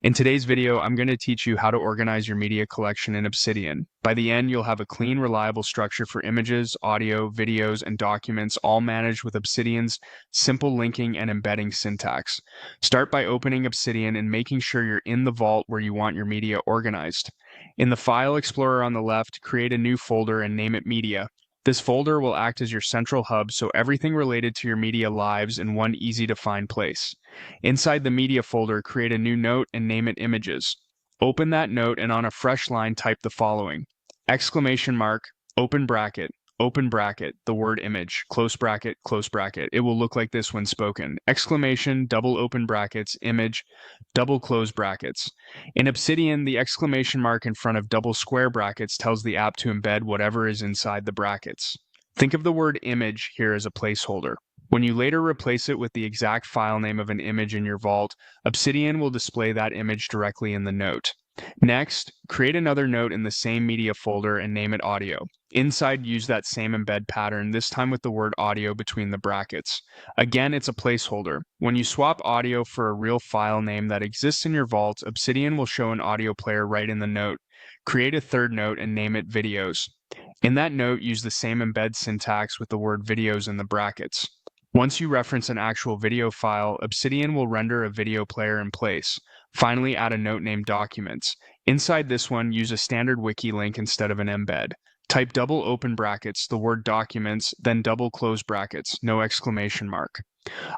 In today's video, I'm going to teach you how to organize your media collection in Obsidian. By the end, you'll have a clean, reliable structure for images, audio, videos, and documents, all managed with Obsidian's simple linking and embedding syntax. Start by opening Obsidian and making sure you're in the vault where you want your media organized. In the File Explorer on the left, create a new folder and name it Media. This folder will act as your central hub, so everything related to your media lives in one easy-to-find place. Inside the media folder, create a new note and name it Images. Open that note and on a fresh line type the following: exclamation mark, open bracket, the word image, close bracket, close bracket. It will look like this when spoken. Exclamation, double open brackets, image, double close brackets. In Obsidian, the exclamation mark in front of double square brackets tells the app to embed whatever is inside the brackets. Think of the word image here as a placeholder. When you later replace it with the exact file name of an image in your vault, Obsidian will display that image directly in the note. Next, create another note in the same media folder and name it Audio. Inside, use that same embed pattern, this time with the word audio between the brackets. Again, it's a placeholder. When you swap audio for a real file name that exists in your vault, Obsidian will show an audio player right in the note. Create a third note and name it Videos. In that note, use the same embed syntax with the word videos in the brackets. Once you reference an actual video file, Obsidian will render a video player in place. Finally, add a note named Documents. Inside this one, use a standard wiki link instead of an embed. Type double open brackets, the word Documents, then double close brackets, no exclamation mark.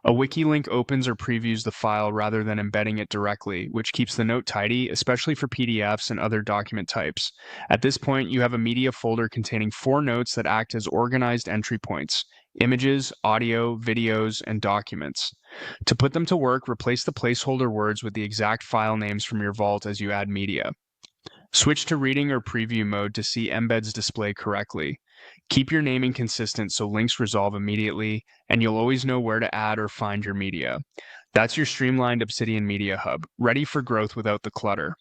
A wiki link opens or previews the file rather than embedding it directly, which keeps the note tidy, especially for PDFs and other document types. At this point, you have a media folder containing 4 notes that act as organized entry points: images, audio, videos, and documents. To put them to work, replace the placeholder words with the exact file names from your vault as you add media. Switch to reading or preview mode to see embeds display correctly. Keep your naming consistent so links resolve immediately, and you'll always know where to add or find your media. That's your streamlined Obsidian Media Hub, ready for growth without the clutter.